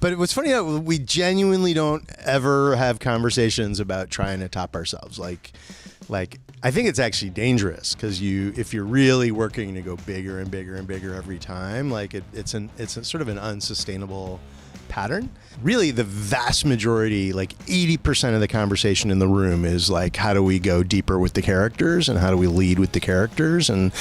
But what's funny, we genuinely don't ever have conversations about trying to top ourselves. Like I think it's actually dangerous because if you're really working to go bigger and bigger and bigger every time, like it's a sort of an unsustainable pattern. Really, the vast majority, like 80% of the conversation in the room is like, how do we go deeper with the characters, and how do we lead with the characters, and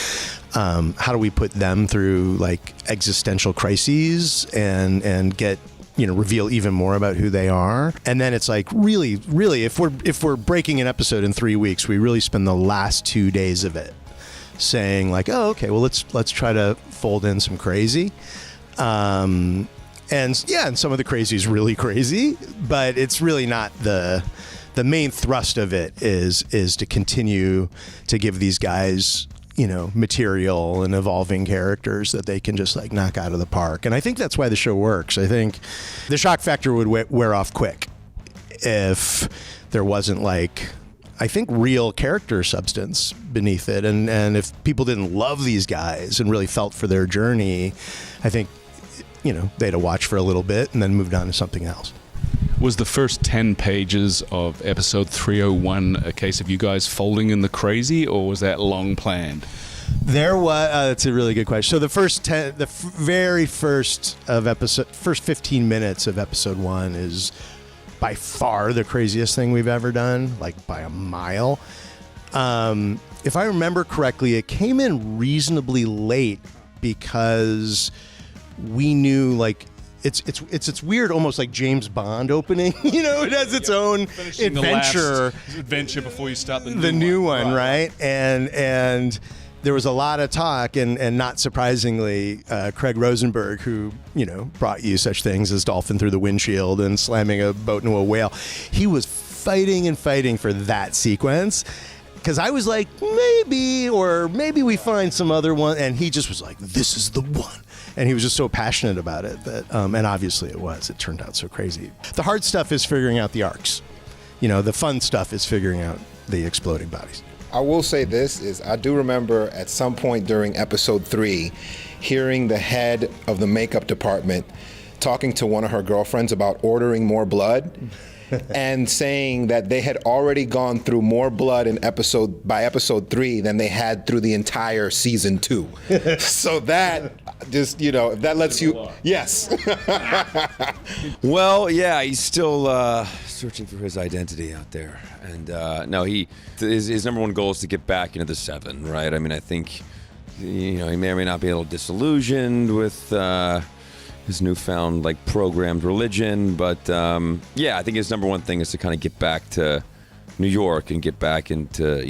how do we put them through like existential crises and get, reveal even more about who they are. And then it's like, really, if we're breaking an episode in 3 weeks, we really spend the last 2 days of it saying like, oh, okay, well, let's try to fold in some crazy. And some of the crazy is really crazy, but it's really not the main thrust of it is to continue to give these guys, material and evolving characters that they can just like knock out of the park. And I think that's why the show works. I think the shock factor would wear off quick if there wasn't like, I think, real character substance beneath it. And if people didn't love these guys and really felt for their journey, I think, they'd have watched for a little bit and then moved on to something else. Was the first 10 pages of episode 301 a case of you guys folding in the crazy, or was that long planned? There was. That's a really good question. So the first first 15 minutes of episode 1 is by far the craziest thing we've ever done, like by a mile. If I remember correctly, it came in reasonably late because we knew like. It's weird, almost like James Bond opening. It has its own adventure before you start the new one, right? And there was a lot of talk, and not surprisingly, Craig Rosenberg, who brought you such things as Dolphin Through the Windshield and slamming a boat into a whale, he was fighting for that sequence. Because I was like, maybe we find some other one, and he just was like, this is the one. And he was just so passionate about it that, and obviously it was. It turned out so crazy. The hard stuff is figuring out the arcs. The fun stuff is figuring out the exploding bodies. I will say this is I do remember at some point during episode 3 hearing the head of the makeup department talking to one of her girlfriends about ordering more blood. And saying that they had already gone through more blood by episode 3 than they had through the entire season 2. So that just, that lets you, yes. Well, yeah, he's still searching for his identity out there. And no, his number one goal is to get back into the 7, right? I mean, I think, he may or may not be a little disillusioned with his newfound programmed religion, but I think his number one thing is to kind of get back to New York and get back into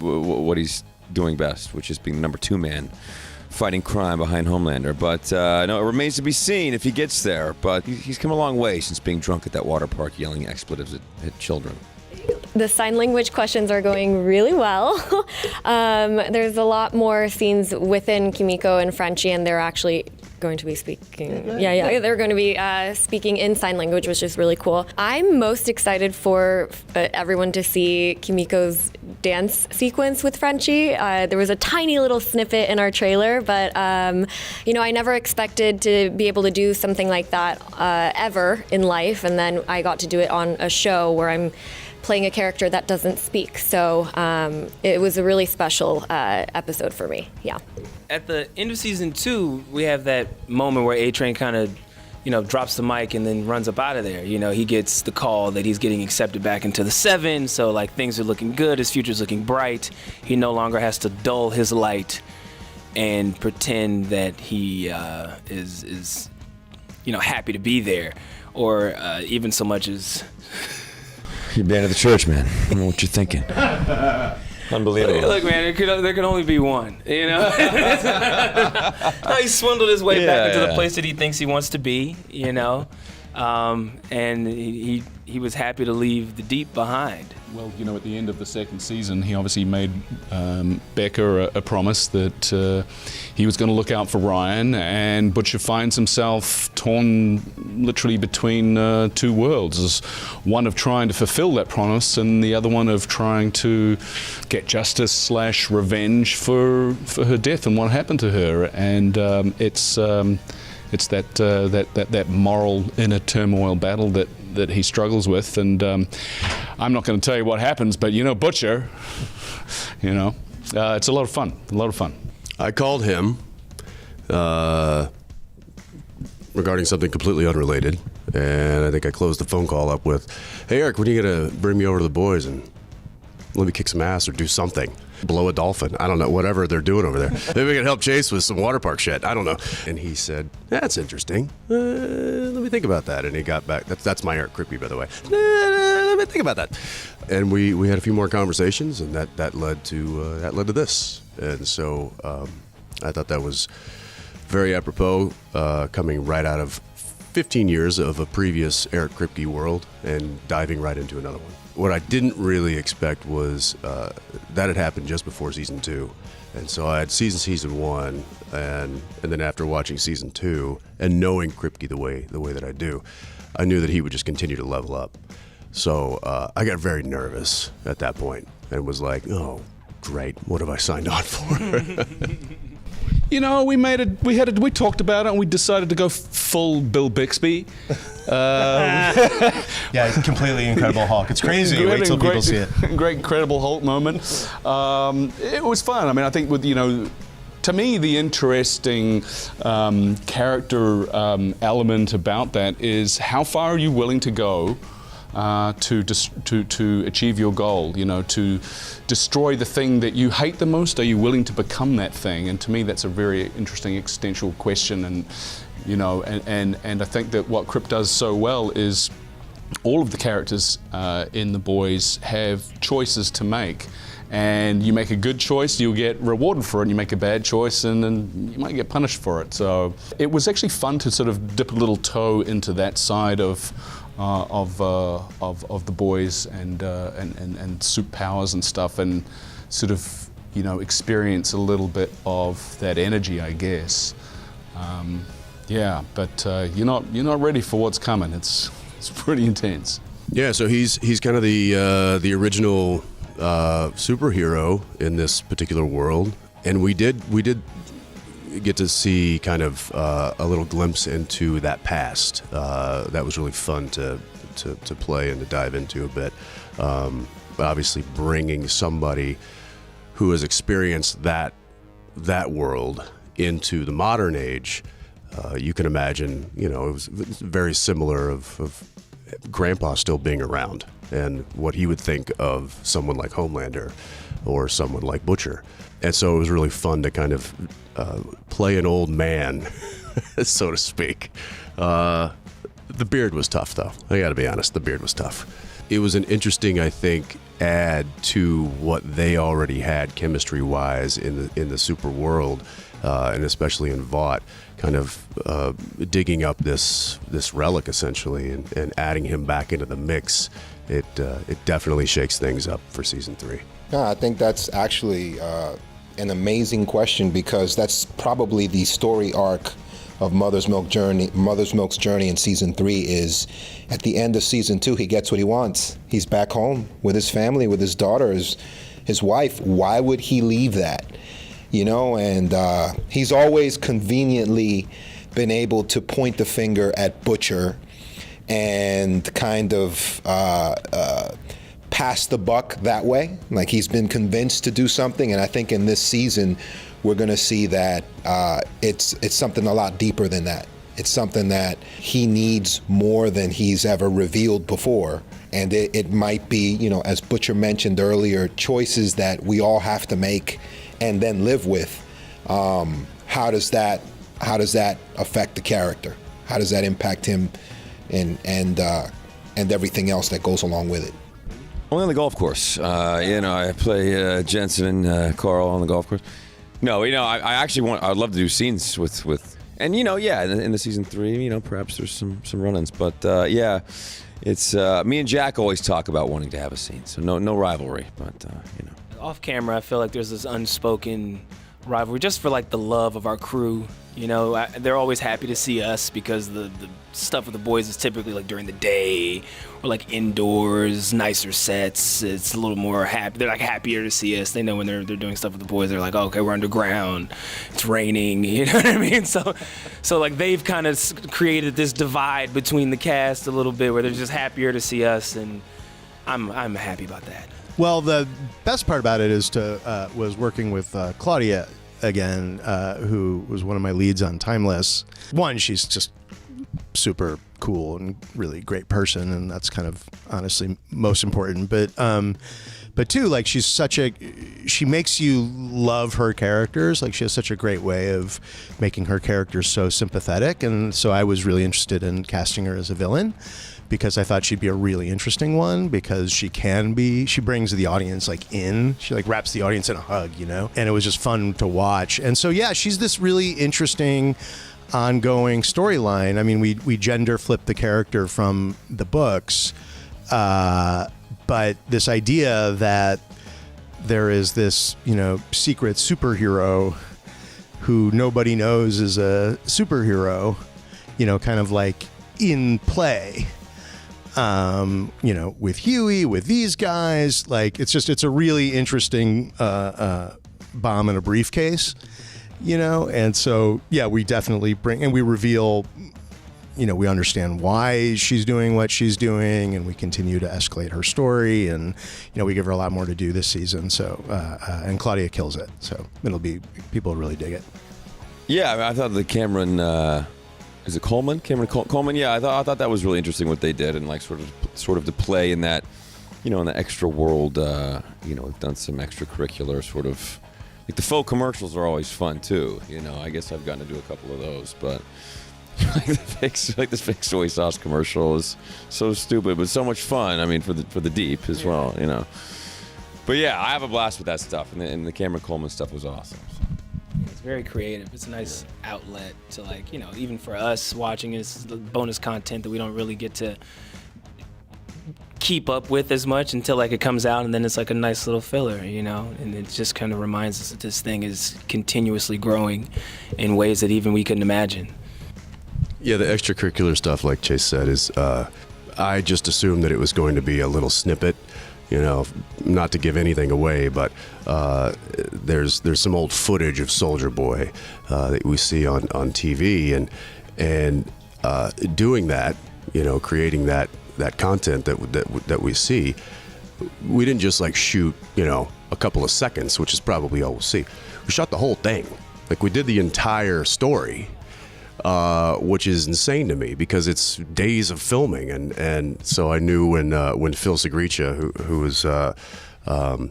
what he's doing best, which is being the number 2 man fighting crime behind Homelander. But no, it remains to be seen if he gets there. But he's come a long way since being drunk at that water park yelling expletives at children. The sign language questions are going really well. There's a lot more scenes within Kimiko and Frenchie, and they're actually going to be speaking. They're going to be speaking in sign language, which is really cool. I'm most excited for everyone to see Kimiko's dance sequence with Frenchie. There was a tiny little snippet in our trailer, but I never expected to be able to do something like that ever in life, and then I got to do it on a show where I'm playing a character that doesn't speak. So it was a really special episode for me. Yeah. At the end of season 2, we have that moment where A-Train kind of, drops the mic and then runs up out of there. He gets the call that he's getting accepted back into the 7. So things are looking good. His future's looking bright. He no longer has to dull his light and pretend that he is happy to be there, or even so much as. You're banned of the church, man. I don't know what you're thinking. Unbelievable. Look, man, there can only be one. He swindled his way back into the place that he thinks he wants to be. And he was happy to leave the deep behind. Well, at the end of the second season, he obviously made Becca a promise that he was going to look out for Ryan, and Butcher finds himself torn literally between 2 worlds. One of trying to fulfill that promise, and the other one of trying to get justice / revenge for her death and what happened to her. And it's it's that moral inner turmoil battle that he struggles with. And I'm not going to tell you what happens, but Butcher, it's a lot of fun. I called him regarding something completely unrelated, and I think I closed the phone call up with, "Hey Eric, when are you gonna bring me over to the boys and let me kick some ass or do something? Blow a dolphin. I don't know, whatever they're doing over there. Maybe we can help Chase with some water park shit. I don't know." And he said, "That's interesting. Let me think about that." And he got back. That's my Eric Kripke, by the way. Let me think about that. And we had a few more conversations, and that led to this. And so I thought that was very apropos, coming right out of 15 years of a previous Eric Kripke world and diving right into another one. What I didn't really expect was that had happened just before season 2. And so I had season 1, and then after watching season 2 and knowing Kripke the way that I do, I knew that he would just continue to level up. So I got very nervous at that point and was like, "Oh, great, what have I signed on for?" We talked about it and we decided to go full Bill Bixby. Yeah, it's completely Incredible Hulk. It's crazy. Wait till people see it. Great Incredible Hulk moment. It was fun. I mean, I think to me, the interesting character element about that is how far are you willing to go to achieve your goal, to destroy the thing that you hate the most. Are you willing to become that thing? And to me, that's a very interesting existential question. And and I think that what Krip does so well is all of the characters in The Boys have choices to make. And you make a good choice, you'll get rewarded for it. And you make a bad choice, and then you might get punished for it. So it was actually fun to sort of dip a little toe into that side of The Boys and suit powers and stuff, and sort of experience a little bit of that energy, I guess. But you're not ready for what's coming. It's pretty intense. Yeah, so he's kind of the original superhero in this particular world, and we did get to see kind of a little glimpse into that past. That was really fun to play and to dive into a bit. But obviously, bringing somebody who has experienced that world into the modern age, you can imagine. It was very similar of Grandpa still being around and what he would think of someone like Homelander or someone like Butcher. And so it was really fun to kind of play an old man, so to speak. The beard was tough, though. I got to be honest, the beard was tough. It was an interesting, I think, add to what they already had chemistry-wise in the super world, and especially in Vought, kind of digging up this relic essentially and adding him back into the mix. It definitely shakes things up for season 3. Yeah, I think that's actually an amazing question, because that's probably the story arc of Mother's Milk's journey in season 3 is at the end of season 2, he gets what he wants. He's back home with his family, with his daughter, his wife. Why would he leave that? And he's always conveniently been able to point the finger at Butcher and kind of pass the buck that way. Like, he's been convinced to do something, and I think in this season we're going to see that it's something a lot deeper than that. It's something that he needs more than he's ever revealed before, and it might be, as Butcher mentioned earlier, choices that we all have to make and then live with. How does that affect the character? How does that impact him and everything else that goes along with it? Only on the golf course. I play Jensen and Carl on the golf course. No, I actually I'd love to do scenes with and in the season 3, perhaps there's some run-ins, but it's me and Jack always talk about wanting to have a scene, so no rivalry, but Off camera, I feel like there's this unspoken rivalry, just for like the love of our crew. You know, they're always happy to see us because the stuff with the boys is typically like during the day or like indoors, nicer sets. It's a little more happy. They're like happier to see us. They know when they're doing stuff with the boys, they're like, oh, okay, we're underground. It's raining. You know what I mean? So like they've kind of created this divide between the cast a little bit where they're just happier to see us, and I'm happy about that. Well, the best part about it was working with Claudia again, who was one of my leads on Timeless. One, she's just super cool and really great person, and that's kind of honestly most important. But two, like she makes you love her characters. Like she has such a great way of making her characters so sympathetic, and so I was really interested in casting her as a villain, because I thought she'd be a really interesting one, because she brings the audience like in, she like wraps the audience in a hug, you know? And it was just fun to watch. And so, yeah, she's this really interesting ongoing storyline. I mean, we gender flipped the character from the books, but this idea that there is this, you know, secret superhero who nobody knows is a superhero, you know, kind of like in play. You know, with Huey, with these guys, like it's a really interesting bomb in a briefcase, you know. And so, yeah, we definitely we reveal, you know, we understand why she's doing what she's doing, and we continue to escalate her story, and you know, we give her a lot more to do this season. So, and Claudia kills it. So people really dig it. Yeah, I thought the Cameron. Is it Coleman? Coleman. Yeah, I thought that was really interesting what they did, and like sort of to play in that, you know, in the extra world. You know, we've done some extracurricular sort of, like the faux commercials are always fun too. You know, I guess I've gotten to do a couple of those, but like this fake soy sauce commercial is so stupid, but so much fun. I mean, for the deep as well. You know, but yeah, I have a blast with that stuff, and the Cameron Coleman stuff was awesome. It's very creative. It's a nice outlet to, like, you know, even for us watching, it's bonus content that we don't really get to keep up with as much until like it comes out, and then it's like a nice little filler, you know, and it just kind of reminds us that this thing is continuously growing in ways that even we couldn't imagine. Yeah, the extracurricular stuff, like Chase said, is I just assumed that it was going to be a little snippet. You know, not to give anything away, but there's some old footage of Soldier Boy that we see on TV, and doing that, you know, creating that content that we see. We didn't just like shoot, you know, a couple of seconds, which is probably all we'll see. We shot the whole thing. Like we did the entire story. Which is insane to me because it's days of filming, and so I knew when Phil Segricha, who was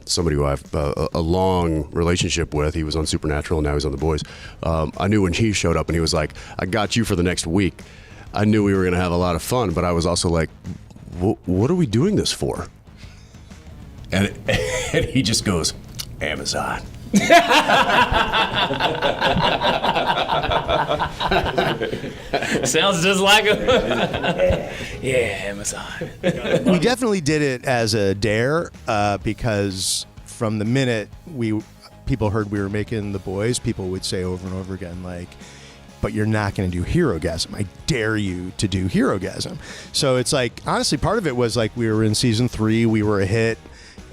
somebody who I have a long relationship with, he was on Supernatural and now he's on The Boys. I knew when he showed up and he was like, "I got you for the next week." I knew we were going to have a lot of fun, but I was also like, "What are we doing this for?" And he just goes, "Amazon." Sounds just like a yeah, Amazon. We definitely did it as a dare because from the minute people heard we were making The Boys, people would say over and over again, like, "But you're not going to do Herogasm. I dare you to do Herogasm." So it's like, honestly, part of it was like we were in season 3, we were a hit.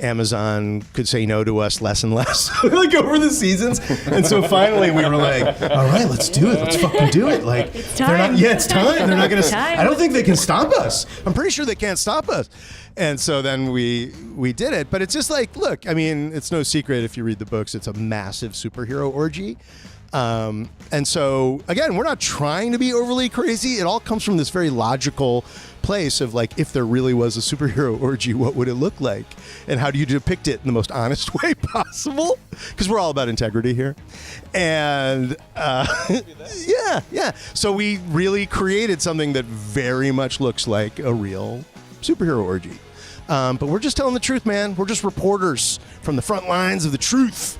Amazon could say no to us less and less like over the seasons, and so finally we were like, "All right, let's do it. Let's fucking do it." Like, it's time. It's time. They're not gonna. Time. I don't think they can stop us. I'm pretty sure they can't stop us. And so then we did it. But it's just like, look, I mean, it's no secret if you read the books, it's a massive superhero orgy. And so, again, we're not trying to be overly crazy. It all comes from this very logical place of like, if there really was a superhero orgy, what would it look like? And how do you depict it in the most honest way possible? Because we're all about integrity here. And yeah. So we really created something that very much looks like a real superhero orgy. But we're just telling the truth, man. We're just reporters from the front lines of the truth.